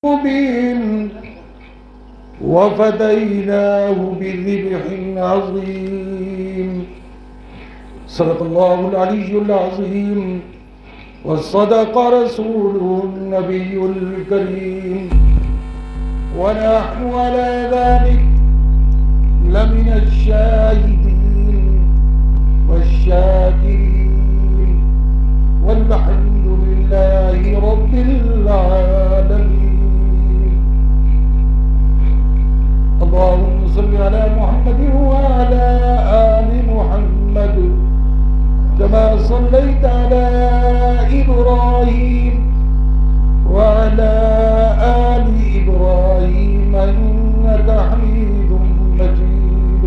مبين وفديناه بذبح عظيم. صدق الله العلي العظيم وصدق رسوله النبي الكريم. ونحن على ذلك لمن الشاهدين والشاكرين والحمد لله رب العالمين. اللهم صل على محمد وعلى آل محمد كما صليت على إبراهيم وعلى آل إبراهيم إنك حميد مجيد.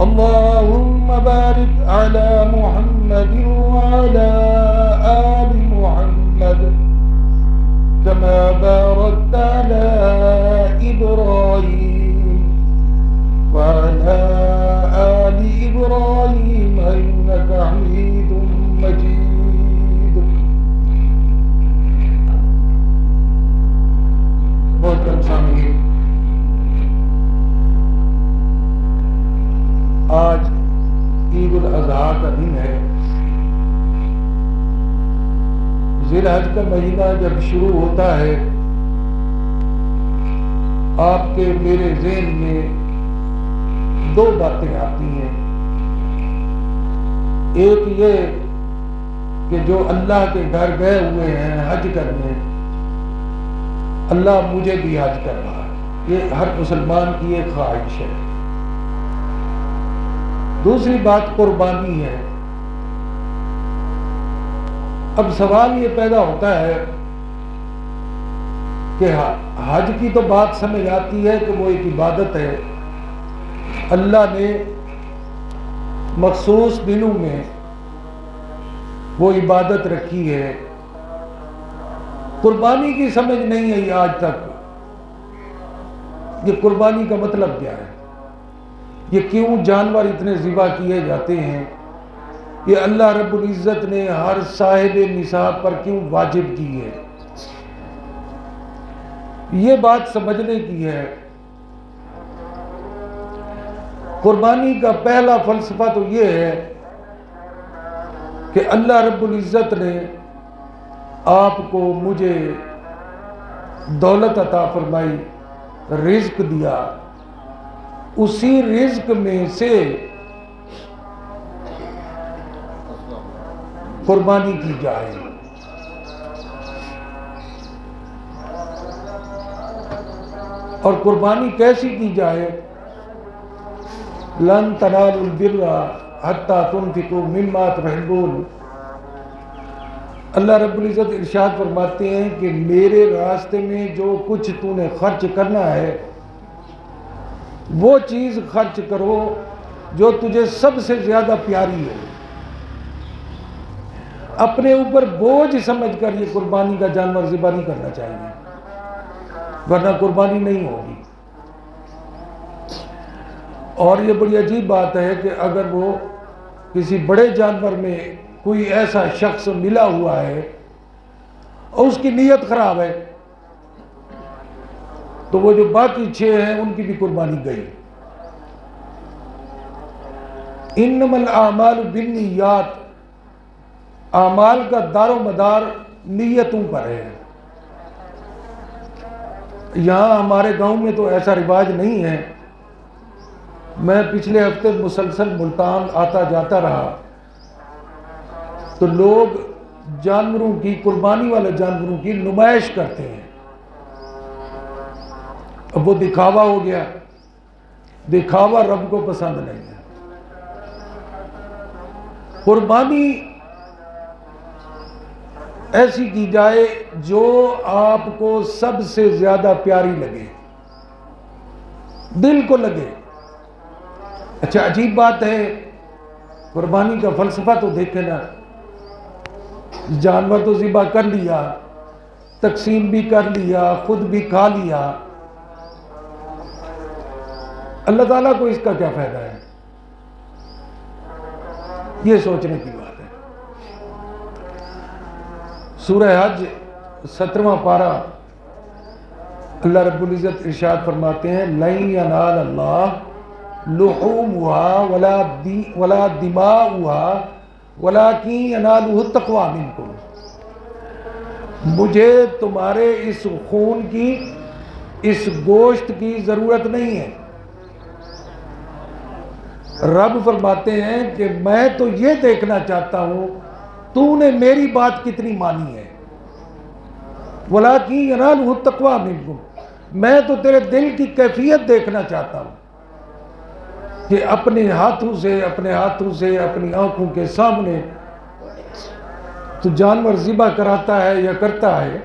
اللهم بارك على محمد وعلى آل محمد كما باركت على إبراهيم وعلى آل إبراهيم إنك حميد مجيد. محترم سامعین، آج عید الاضحیٰ کا دن ہے. ذی الحج کا مہینہ جب شروع ہوتا ہے، آپ کے میرے ذہن میں دو باتیں آتی ہیں. ایک یہ کہ جو اللہ کے گھر گئے ہوئے ہیں حج کرنے، اللہ مجھے بھی حج کر رہا ہے. یہ ہر مسلمان کی ایک خواہش ہے. دوسری بات قربانی ہے. اب سوال یہ پیدا ہوتا ہے کہ حج کی تو بات سمجھ آتی ہے کہ وہ ایک عبادت ہے. اللہ نے مخصوص دنوں میں وہ عبادت رکھی ہے. قربانی کی سمجھ نہیں آئی آج تک. یہ قربانی کا مطلب کیا ہے؟ یہ کیوں جانور اتنے ذبح کیے جاتے ہیں؟ یہ اللہ رب العزت نے ہر صاحب نصاب پر کیوں واجب کی ہے؟ یہ بات سمجھنے کی ہے. قربانی کا پہلا فلسفہ تو یہ ہے کہ اللہ رب العزت نے آپ کو مجھے دولت عطا فرمائی، رزق دیا. اسی رزق میں سے قربانی کی جائے. اور قربانی کیسی کی جائے؟ لن تنالوا البر حتی تنفقوا مما تحبون. اللہ رب العزت ارشاد فرماتے ہیں کہ میرے راستے میں جو کچھ تو نے خرچ کرنا ہے وہ چیز خرچ کرو جو تجھے سب سے زیادہ پیاری ہو. اپنے اوپر بوجھ سمجھ کر یہ قربانی کا جانور ذبح نہیں کرنا چاہیے، ورنہ قربانی نہیں ہوگی. اور یہ بڑی عجیب بات ہے کہ اگر وہ کسی بڑے جانور میں کوئی ایسا شخص ملا ہوا ہے اور اس کی نیت خراب ہے تو وہ جو باقی 6 ہیں ان کی بھی قربانی گئی. انما الاعمال بالنیات، اعمال کا دار و مدار نیتوں پر ہے. یہاں ہمارے گاؤں میں تو ایسا رواج نہیں ہے. میں پچھلے ہفتے مسلسل ملتان آتا جاتا رہا تو لوگ جانوروں کی، قربانی والے جانوروں کی نمائش کرتے ہیں. اب وہ دکھاوا ہو گیا. دکھاوا رب کو پسند نہیں ہے. قربانی ایسی کی جائے جو آپ کو سب سے زیادہ پیاری لگے، دل کو لگے. اچھا عجیب بات ہے، قربانی کا فلسفہ تو دیکھیں نا. جانور تو ذبح کر لیا، تقسیم بھی کر لیا، خود بھی کھا لیا. اللہ تعالیٰ کو اس کا کیا فائدہ ہے؟ یہ سوچنے کی بات ہے. سورہ حج 17واں پارہ اللہ رب العزت ارشاد فرماتے ہیں لَن يَنَالَ اللَّهَ لُحُومُهَا وَلَا دِمَاؤُهَا وَلَكِنْ يَنَالُهُ التَّقْوَىٰ مِنْكُمْ۔ مجھے تمہارے اس خون کی، اس گوشت کی ضرورت نہیں ہے۔ رب فرماتے ہیں کہ میں تو یہ دیکھنا چاہتا ہوں تو نے میری بات کتنی مانی ہے۔ وَلَكِنْ يَنَالُهُ التَّقْوَىٰ مِنْكُمْ، میں تو تیرے دل کی کیفیت دیکھنا چاہتا ہوں کہ اپنے ہاتھوں سے اپنی آنکھوں کے سامنے تو جانور ذبح کراتا ہے یا کرتا ہے۔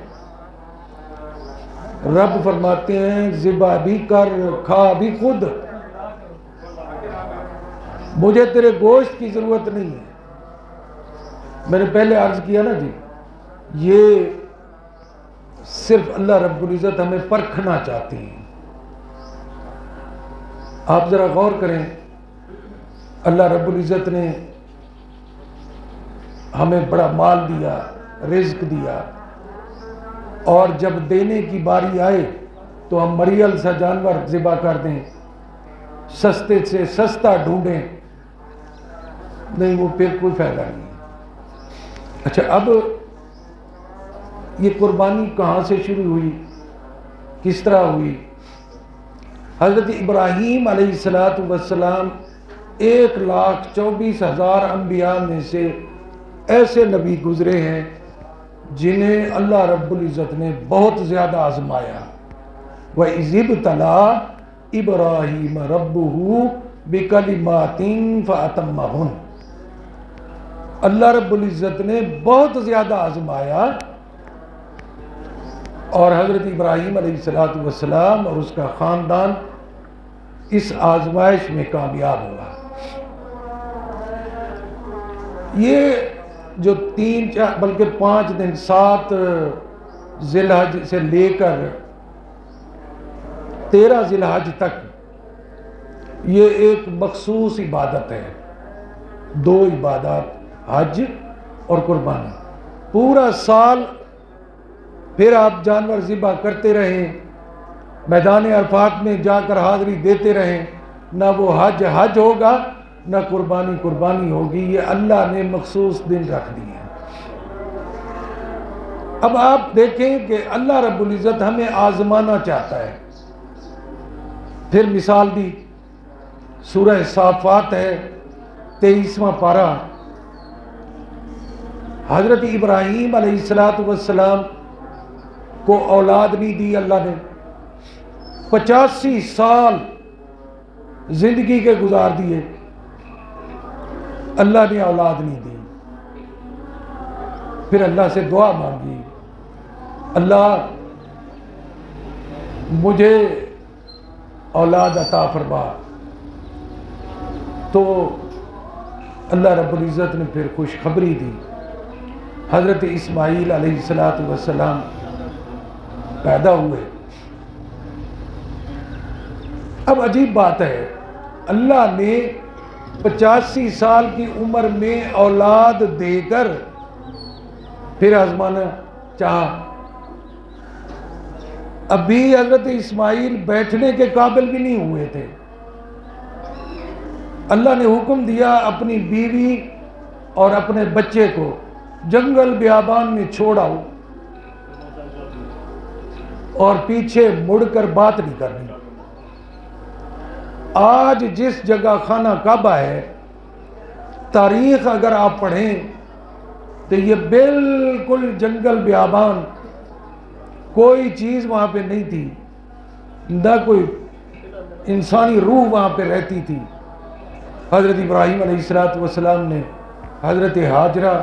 رب فرماتے ہیں ذبح بھی کر، کھا بھی خود، مجھے تیرے گوشت کی ضرورت نہیں ہے۔ میں نے پہلے عرض کیا نا جی، یہ صرف اللہ رب العزت ہمیں پرکھنا چاہتے ہیں۔ آپ ذرا غور کریں، اللہ رب العزت نے ہمیں بڑا مال دیا، رزق دیا، اور جب دینے کی باری آئے تو ہم مریل سا جانور ذبح کر دیں، سستے سے سستا ڈھونڈیں، نہیں وہ پھر کوئی فائدہ نہیں۔ اچھا، اب یہ قربانی کہاں سے شروع ہوئی، کس طرح ہوئی؟ حضرت ابراہیم علیہ السلام 1,24,000 انبیاء میں سے ایسے نبی گزرے ہیں جنہیں اللہ رب العزت نے بہت زیادہ آزمایا۔ وَإِذِ ابْتَلَىٰ إِبْرَاهِيمَ رَبُّهُ بِكَلِمَاتٍ فَأَتَمَّهُنَّ، اللہ رب العزت نے بہت زیادہ آزمایا، اور حضرت ابراہیم علیہ السلام اور اس کا خاندان اس آزمائش میں کامیاب ہوا۔ یہ جو 3 بلکہ 5 دن 7 ذی الحج سے لے کر 13 ذی الحج تک یہ ایک مخصوص عبادت ہے، 2 عبادات، حج اور قربانی۔ پورا سال پھر آپ جانور ذبح کرتے رہیں، میدان عرفات میں جا کر حاضری دیتے رہیں، نہ وہ حج ہوگا نہ قربانی ہوگی، یہ اللہ نے مخصوص دن رکھ دیے ہیں۔ اب آپ دیکھیں کہ اللہ رب العزت ہمیں آزمانا چاہتا ہے۔ پھر مثال دی، سورہ صافات ہے 23واں پارہ، حضرت ابراہیم علیہ السلام کو اولاد نہیں دی اللہ نے، 85 سال زندگی کے گزار دیے، اللہ نے اولاد نہیں دی۔ پھر اللہ سے دعا مانگی، اللہ مجھے اولاد عطا فرما، تو اللہ رب العزت نے پھر خوشخبری دی، حضرت اسماعیل علیہ السلام پیدا ہوئے۔ اب عجیب بات ہے، اللہ نے 85 سال کی عمر میں اولاد دے کر پھر آزمانا چاہا۔ ابھی حضرت اسماعیل بیٹھنے کے قابل بھی نہیں ہوئے تھے، اللہ نے حکم دیا اپنی بیوی اور اپنے بچے کو جنگل بیابان میں چھوڑ آؤ، اور پیچھے مڑ کر بات نہیں کرنی۔ آج جس جگہ خانہ کعبہ ہے، تاریخ اگر آپ پڑھیں تو یہ بالکل جنگل بیابان، کوئی چیز وہاں پہ نہیں تھی، نہ کوئی انسانی روح وہاں پہ رہتی تھی۔ حضرت ابراہیم علیہ السلام نے حضرت حاجرہ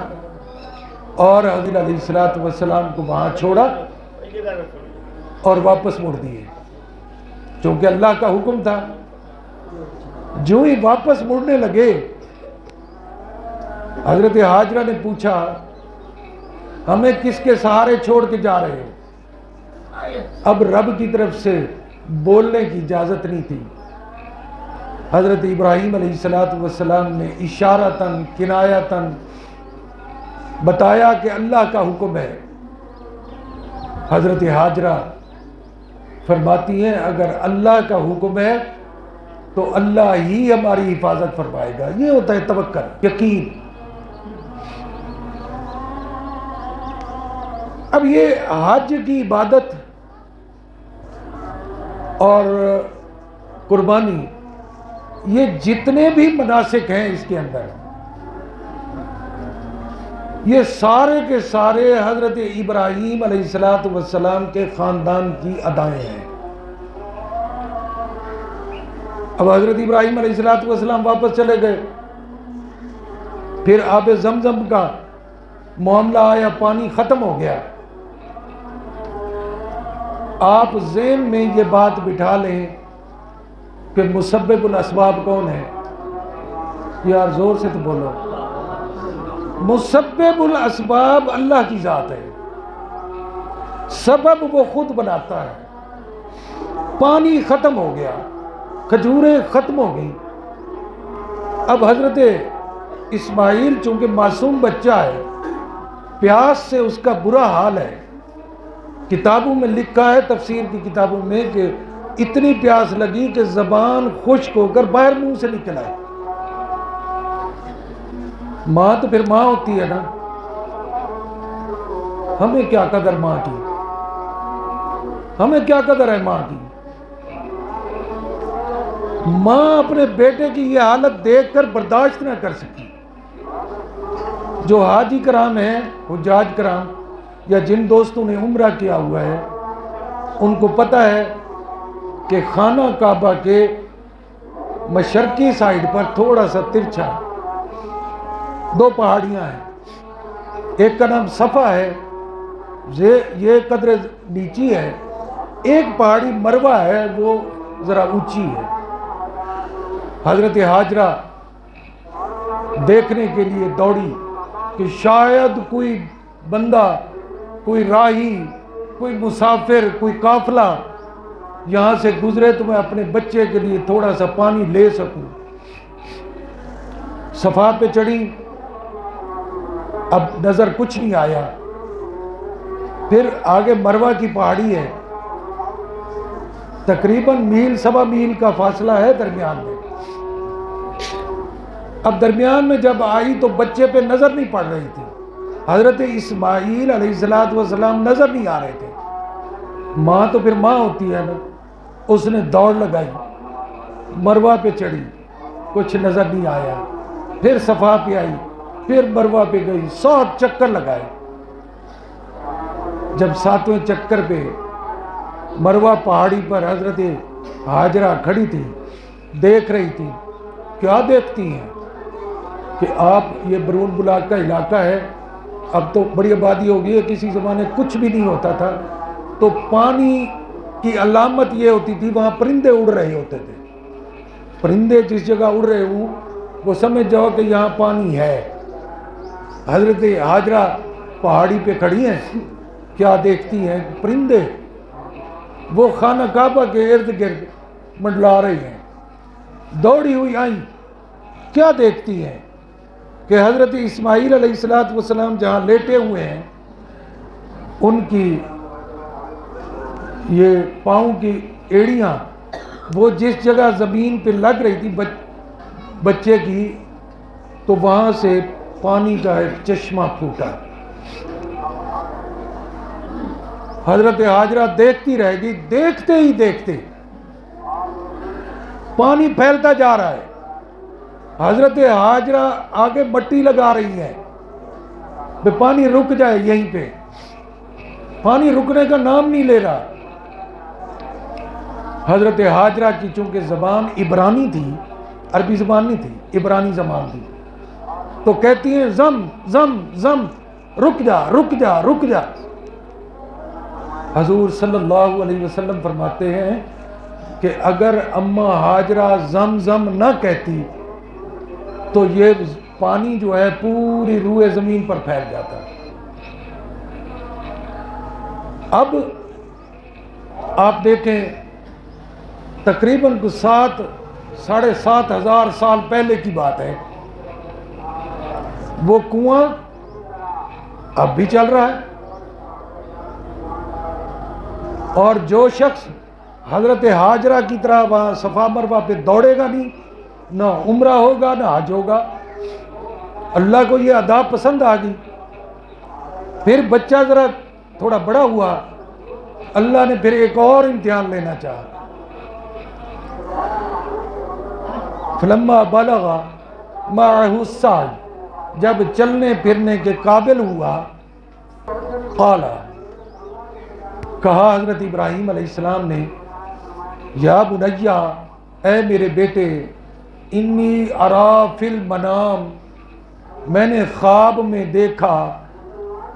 اور حضرت علیہ السلام کو وہاں چھوڑا اور واپس مڑ دیے، چونکہ اللہ کا حکم تھا۔ جو ہی واپس مڑنے لگے، حضرت حاجرہ نے پوچھا ہمیں کس کے سہارے چھوڑ کے جا رہے ہو؟ اب رب کی طرف سے بولنے کی اجازت نہیں تھی۔ حضرت ابراہیم علیہ السلام نے اشارتاً کنایتاً بتایا کہ اللہ کا حکم ہے، حضرت حاجرہ فرماتی ہیں اگر اللہ کا حکم ہے تو اللہ ہی ہماری حفاظت فرمائے گا. یہ ہوتا ہے توکل، یقین. اب یہ حج کی عبادت اور قربانی، یہ جتنے بھی مناسک ہیں اس کے اندر، یہ سارے کے سارے حضرت ابراہیم علیہ السلام کے خاندان کی ادائیں ہیں. اب حضرت ابراہیم علیہ السلام واپس چلے گئے، پھر آب زمزم کا معاملہ آیا، پانی ختم ہو گیا. آپ ذہن میں یہ بات بٹھا لیں کہ مسبب الاسباب کون ہے؟ یار زور سے تو بولو. مسبب الاسباب اللہ کی ذات ہے، سبب وہ خود بناتا ہے. پانی ختم ہو گیا، کھجوریں ختم ہو گئی. اب حضرت اسماعیل چونکہ معصوم بچہ ہے، پیاس سے اس کا برا حال ہے. کتابوں میں لکھا ہے، تفسیر کی کتابوں میں، کہ اتنی پیاس لگی کہ زبان خشک ہو کر باہر منہ سے نکل آئی. ماں تو پھر ماں ہوتی ہے نا، ہمیں کیا قدر ماں کی، ہمیں کیا قدر ہے ماں کی. ماں اپنے بیٹے کی یہ حالت دیکھ کر برداشت نہ کر سکی. جو حاجی کرام ہیں، حجاج کرام، یا جن دوستوں نے عمرہ کیا ہوا ہے، ان کو پتہ ہے کہ خانہ کعبہ کے مشرقی سائڈ پر تھوڑا سا ترچھا دو پہاڑیاں ہیں. ایک کا نام صفا ہے، یہ قدر نیچی ہے. ایک پہاڑی مروہ ہے، وہ ذرا اونچی ہے. حضرت حاجرہ دیکھنے کے لیے دوڑی کہ شاید کوئی بندہ، کوئی راہی، کوئی مسافر، کوئی قافلہ یہاں سے گزرے تو میں اپنے بچے کے لیے تھوڑا سا پانی لے سکوں. صفا پہ چڑھی، اب نظر کچھ نہیں آیا. پھر آگے مروہ کی پہاڑی ہے، تقریباً میل سوا میل کا فاصلہ ہے درمیان میں. اب درمیان میں جب آئی تو بچے پہ نظر نہیں پڑ رہی تھی. حضرت اسماعیل علیہ السلام نظر نہیں آ رہے تھے. ماں تو پھر ماں ہوتی ہے نا. اس نے دوڑ لگائی، مروہ پہ چڑھی، کچھ نظر نہیں آیا. پھر صفا پہ آئی، پھر مروہ پہ گئی، 7 چکر لگائے. جب 7ویں چکر پہ مروہ پہاڑی پر حضرت حاجرہ کھڑی تھی، دیکھ رہی تھی. کیا دیکھتی ہیں کہ آپ، یہ برون بلاک کا علاقہ ہے، اب تو بڑی آبادی ہو گئی ہے، کسی زمانے کچھ بھی نہیں ہوتا تھا. تو پانی کی علامت یہ ہوتی تھی، وہاں پرندے اڑ رہے ہوتے تھے. پرندے جس جگہ اڑ رہے ہوں وہ سمجھ جاؤ کہ یہاں پانی ہے. حضرت حاجرہ پہاڑی پہ کھڑی ہیں، کیا دیکھتی ہیں؟ پرندے وہ خانہ کعبہ کے ارد گرد منڈلا رہے ہیں. دوڑی ہوئی آئیں، کیا دیکھتی ہیں کہ حضرت اسماعیل علیہ السلام جہاں لیٹے ہوئے ہیں، ان کی یہ پاؤں کی ایڑیاں، وہ جس جگہ زمین پہ لگ رہی تھی بچے کی، تو وہاں سے پانی کا ایک چشمہ پھوٹا. حضرت حاجرہ دیکھتی رہ گئی. دیکھتے ہی دیکھتے پانی پھیلتا جا رہا ہے. حضرت حاجرہ آگے مٹی لگا رہی ہے کہ پانی رک جائے. یہیں پہ پانی رکنے کا نام نہیں لے رہا. حضرت حاجرہ کی چونکہ زبان عبرانی تھی، عربی زبان نہیں تھی، عبرانی زبان تھی، تو کہتی ہیں زم زم زم، رک جا رک جا رک جا. حضور صلی اللہ علیہ وسلم فرماتے ہیں کہ اگر اماں حاجرہ زم زم نہ کہتی تو یہ پانی جو ہے پوری روئے زمین پر پھیل جاتا. اب آپ دیکھیں، تقریباً 7,500 ہزار سال پہلے کی بات ہے. وہ کنواں اب بھی چل رہا ہے. اور جو شخص حضرت ہاجرہ کی طرح وہاں صفا مروہ پہ دوڑے گا نہیں، نہ عمرہ ہوگا نہ حج ہوگا۔ اللہ کو یہ ادا پسند آ گئی۔ پھر بچہ ذرا تھوڑا بڑا ہوا، اللہ نے پھر ایک اور امتحان لینا چاہا۔ فلما بلغ معه السعی، جب چلنے پھرنے کے قابل ہوا، قال، کہا حضرت ابراہیم علیہ السلام نے، یا بنیا، اے میرے بیٹے، انی ارا فی المنام، میں نے خواب میں دیکھا،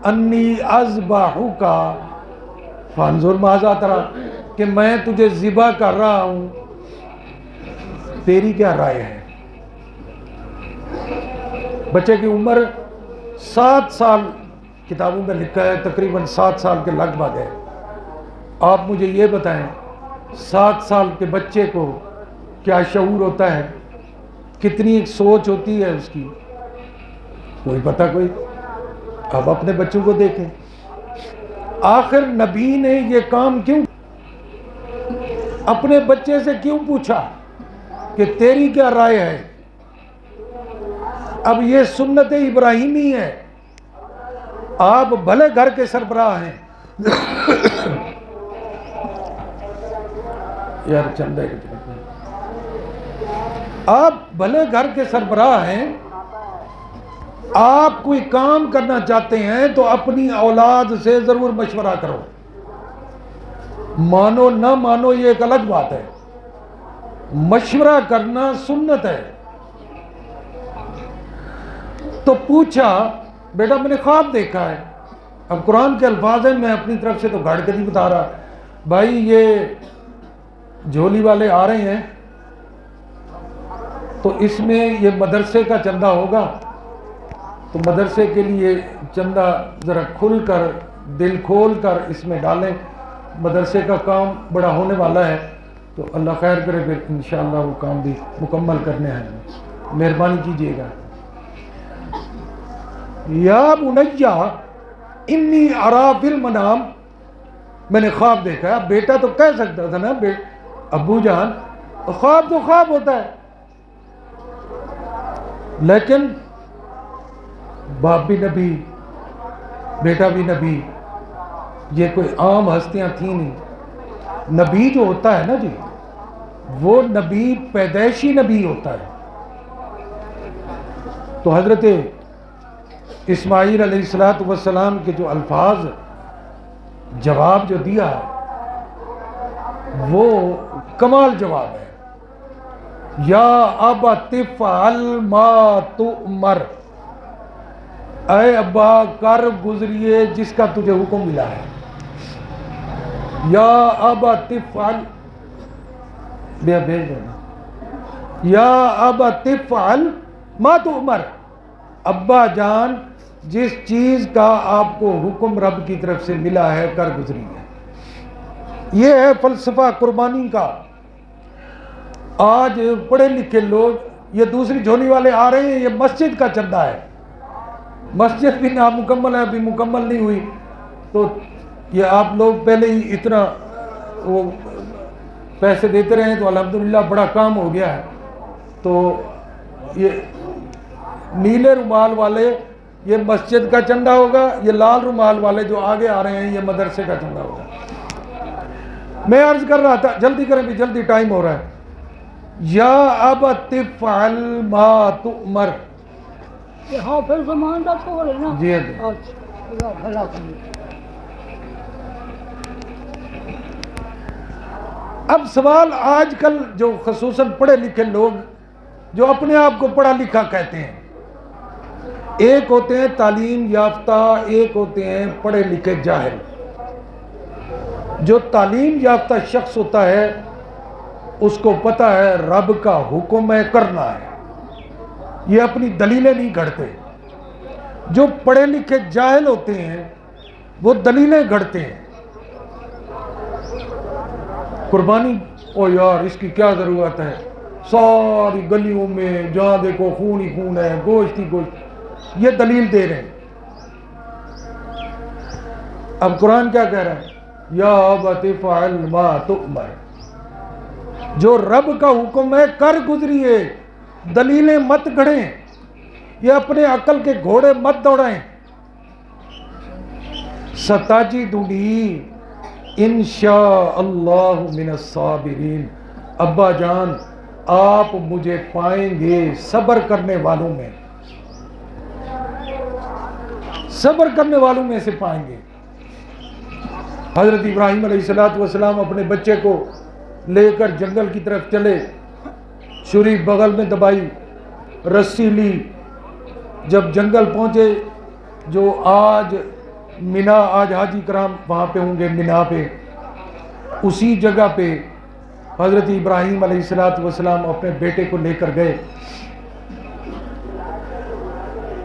انی اذبحک فانظر ماذا تری، کہ میں تجھے ذبح کر رہا ہوں، تیری کیا رائے ہے؟ بچے کی عمر 7 سال کتابوں میں لکھا ہے، تقریباً 7 سال کے لگ بھگ ہے۔ آپ مجھے یہ بتائیں 7 سال کے بچے کو کیا شعور ہوتا ہے، کتنی ایک سوچ ہوتی ہے اس کی، کوئی پتہ کوئی؟ اب اپنے بچوں کو دیکھیں، آخر نبی نے یہ کام کیوں، اپنے بچے سے کیوں پوچھا کہ تیری کیا رائے ہے؟ اب یہ سنت ابراہیمی ہے۔ آپ بھلے گھر کے سربراہ ہیں، یار چندہ آپ بھلے گھر کے سربراہ ہیں، آپ کوئی کام کرنا چاہتے ہیں تو اپنی اولاد سے ضرور مشورہ کرو، مانو نہ مانو یہ ایک الگ بات ہے، مشورہ کرنا سنت ہے۔ تو پوچھا، بیٹا میں نے خواب دیکھا ہے، اب قرآن کے الفاظ ہیں، میں اپنی طرف سے تو گھڑ کے نہیں بتا رہا، بھائی یہ جھولی والے آ رہے ہیں تو اس میں یہ مدرسے کا چندہ ہوگا، تو مدرسے کے لیے چندہ ذرا کھل کر دل کھول کر اس میں ڈالیں، مدرسے کا کام بڑا ہونے والا ہے، تو اللہ خیر کرے پھر انشاءاللہ وہ کام بھی مکمل کرنے ہیں، مہربانی کیجیے گا۔ یا بنیا انی ارا فی المنام، میں نے خواب دیکھا ہے۔ اب بیٹا تو کہہ سکتا تھا نا ابو جان، خواب تو خواب ہوتا ہے، لیکن باپ بھی نبی، بیٹا بھی نبی، یہ کوئی عام ہستیاں تھیں نہیں۔ نبی جو ہوتا ہے نا جی، وہ نبی پیدائشی نبی ہوتا ہے۔ تو حضرت اسماعیل علیہ السلام کے جو الفاظ جواب جو دیا وہ کمال جواب ہے۔ یا ابت افعل ما تؤمر، اے ابا کر گزریے جس کا تجھے حکم ملا ہے۔ یا ابت افعل، بھیج دینا، یا ابت افعل ما تؤمر، ابا جان جس چیز کا آپ کو حکم رب کی طرف سے ملا ہے کر گزریے۔ یہ ہے فلسفہ قربانی کا۔ آج پڑھے لکھے لوگ، یہ دوسری جھولی والے آ رہے ہیں، یہ مسجد کا چندہ ہے، مسجد بھی نامکمل ہے، ابھی مکمل نہیں ہوئی، تو یہ آپ لوگ پہلے ہی اتنا وہ پیسے دیتے رہے تو الحمدللہ بڑا کام ہو گیا ہے۔ تو یہ نیلے رومال والے یہ مسجد کا چندہ ہوگا، یہ لال رومال والے جو آگے آ رہے ہیں یہ مدرسے کا چندہ ہوگا۔ میں عرض کر رہا تھا، جلدی کریں بھی، جلدی ٹائم ہو رہا ہے۔ یا ابت افعل ما تؤمر، یہ حافظ زمان کا تو ہے نا؟ جی اچھا، اب سوال آج کل جو خصوصاً پڑھے لکھے لوگ جو اپنے آپ کو پڑھا لکھا کہتے ہیں، ایک ہوتے ہیں تعلیم یافتہ، ایک ہوتے ہیں پڑھے لکھے جاہل۔ جو تعلیم یافتہ شخص ہوتا ہے اس کو پتہ ہے رب کا حکم ہے، کرنا ہے، یہ اپنی دلیلیں نہیں گھڑتے۔ جو پڑھے لکھے جاہل ہوتے ہیں وہ دلیلیں گھڑتے ہیں، قربانی، او یار اس کی کیا ضرورت ہے، ساری گلیوں میں جہاں دیکھو خون ہی خون ہے، گوشت ہی گوشت، یہ دلیل دے رہے ہیں۔ اب قرآن کیا کہہ رہا ہے؟ یا ابت فعل ما تؤمر، جو رب کا حکم ہے کر گزریے، دلیلیں مت گھڑیں، یہ اپنے عقل کے گھوڑے مت دوڑائیں۔ ستجدنی انشاء اللہ من الصابرین، ابا جان آپ مجھے پائیں گے صبر کرنے والوں میں، صبر کرنے والوں میں سے پائیں گے۔ حضرت ابراہیم علیہ السلام اپنے بچے کو لے کر جنگل کی طرف چلے، چھری بغل میں دبائی، رسی لی، جب جنگل پہنچے جو آج مینا، آج حاجی کرام وہاں پہ ہوں گے مینا پہ، اسی جگہ پہ حضرت ابراہیم علیہ السلام اپنے بیٹے کو لے کر گئے۔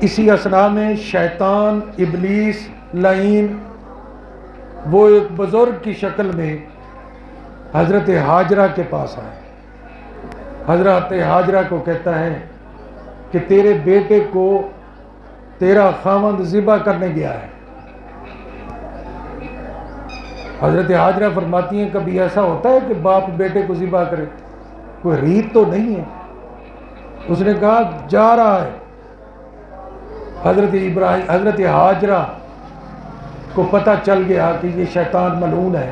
اسی اثناء میں شیطان، ابلیس لعین، وہ ایک بزرگ کی شکل میں حضرت ہاجرہ کے پاس آئے۔ حضرت ہاجرہ کو کہتا ہے کہ تیرے بیٹے کو تیرا خاوند ذبح کرنے گیا ہے۔ حضرت ہاجرہ فرماتی ہیں کبھی ایسا ہوتا ہے کہ باپ بیٹے کو ذبح کرے؟ کوئی ریت تو نہیں ہے۔ اس نے کہا جا رہا ہے۔ حضرت ہاجرہ کو پتہ چل گیا کہ یہ شیطان ملعون ہے،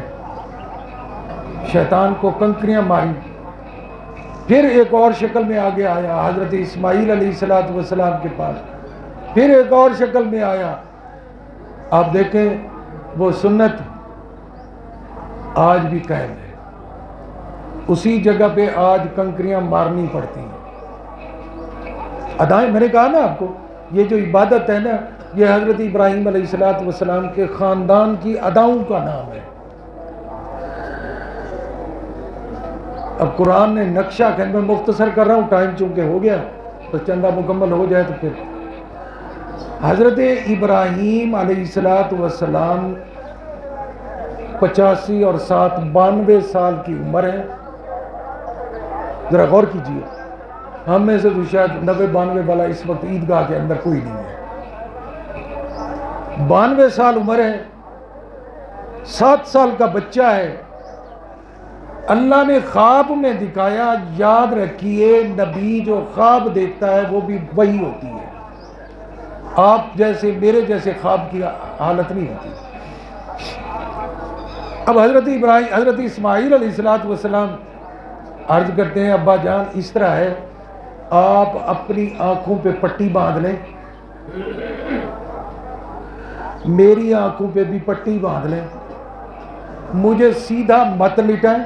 شیطان کو کنکریاں ماری۔ پھر ایک اور شکل میں آگے آیا حضرت اسماعیل علیہ السلام کے پاس، پھر ایک اور شکل میں آیا۔ آپ دیکھیں وہ سنت آج بھی قائم ہے، اسی جگہ پہ آج کنکریاں مارنی پڑتی ہیں۔ ادائیں، میں نے کہا نا آپ کو، یہ جو عبادت ہے نا، یہ حضرت ابراہیم علیہ السلام کے خاندان کی اداؤں کا نام ہے۔ اب قرآن نے نقشہ کہ میں مختصر کر رہا ہوں، ٹائم چونکہ ہو گیا تو چندہ مکمل ہو جائے تو پھر حضرت ابراہیم علیہ السلام 85 اور 7 92 سال کی عمر ہے۔ ذرا غور کیجئے، ہم میں سے تو شاید 90 92 والا اس وقت عیدگاہ کے اندر کوئی نہیں ہے۔ 92 سال عمر ہے، 7 سال کا بچہ ہے۔ اللہ نے خواب میں دکھایا، یاد رکھیے نبی جو خواب دیکھتا ہے وہ بھی وہی ہوتی ہے، آپ جیسے میرے جیسے خواب کی حالت نہیں ہوتی۔ اب حضرت اسماعیل علیہ السلام عرض کرتے ہیں ابا جان اس طرح ہے، آپ اپنی آنکھوں پہ پٹی باندھ لیں، میری آنکھوں پہ بھی پٹی باندھ لیں، مجھے سیدھا مت لٹائیں۔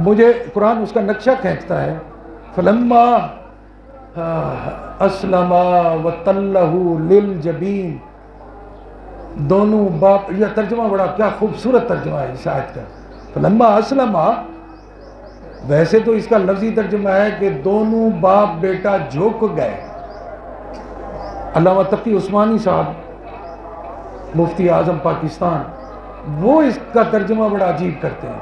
مجھے قرآن اس کا نقشہ کھینچتا ہے، فلما اسلما وتلہ للجبین، دونوں باپ، یہ ترجمہ بڑا کیا خوبصورت ترجمہ ہے اس آیت کا، فلما اسلما۔ ویسے تو اس کا لفظی ترجمہ ہے کہ دونوں باپ بیٹا جھک گئے۔ علامہ تقی عثمانی صاحب مفتی اعظم پاکستان، وہ اس کا ترجمہ بڑا عجیب کرتے ہیں۔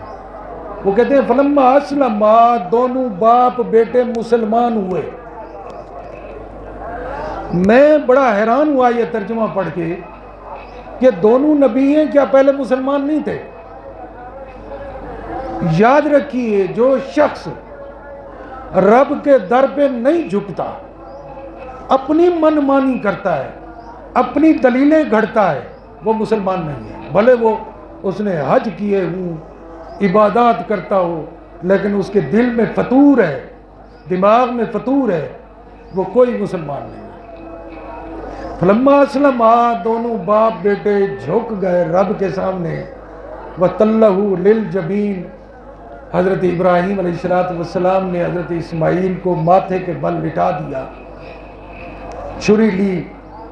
وہ کہتے ہیں فلما اسلما، دونوں باپ بیٹے مسلمان ہوئے۔ میں بڑا حیران ہوا یہ ترجمہ پڑھ کے کہ دونوں نبی ہیں، کیا پہلے مسلمان نہیں تھے؟ یاد رکھیے جو شخص رب کے در پہ نہیں جھکتا، اپنی من مانی کرتا ہے، اپنی دلیلیں گھڑتا ہے، وہ مسلمان نہیں ہے۔ بھلے وہ اس نے حج کیے ہوں، عبادات کرتا ہو، لیکن اس کے دل میں فطور ہے، دماغ میں فطور ہے، وہ کوئی مسلمان نہیں ہے۔ فلما اسلما، دونوں باپ بیٹے جھک گئے رب کے سامنے، وَتَلَّهُ لِلْجَبِينِ، حضرت ابراہیم علیہ السلام نے حضرت اسماعیل کو ماتھے کے بل لٹا دیا، چھری لی،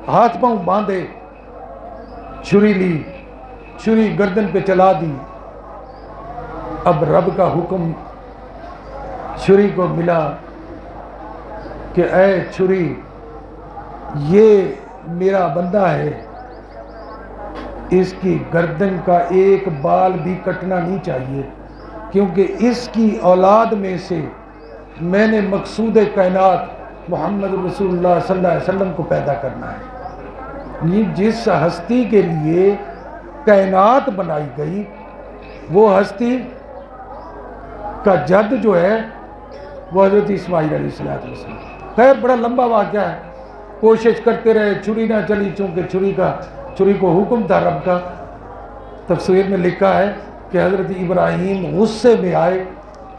ہاتھ پاؤں باندھے، چھری لی، چھری گردن پہ چلا دی۔ اب رب کا حکم چھری کو ملا کہ اے چھری، یہ میرا بندہ ہے، اس کی گردن کا ایک بال بھی کٹنا نہیں چاہیے، کیونکہ اس کی اولاد میں سے میں نے مقصود کائنات محمد رسول اللہ صلی اللہ علیہ وسلم کو پیدا کرنا ہے۔ جس ہستی کے لیے کائنات بنائی گئی وہ ہستی کا جد جو ہے وہ حضرت اسماعیل علیہ السلام. خیر بڑا لمبا واقعہ ہے. کوشش کرتے رہے, چھری نہ چلی, چونکہ چھری کو حکم تھا رب کا. تفسیر میں لکھا ہے کہ حضرت ابراہیم غصے میں آئے,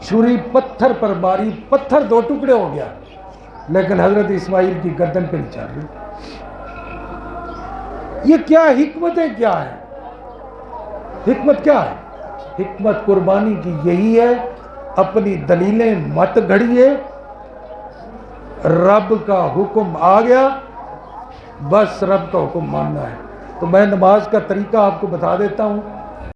چھری پتھر پر ماری, پتھر 2 ٹکڑے ہو گیا, لیکن حضرت اسماعیل کی گردن پہ نہیں چڑھ گئی. یہ کیا حکمتیں کیا ہے؟ حکمت کیا ہے؟ حکمت قربانی کی یہی ہے, اپنی دلیلیں مت گھڑیے, رب کا حکم آ گیا, بس رب کا حکم ماننا ہے. تو میں نماز کا طریقہ آپ کو بتا دیتا ہوں.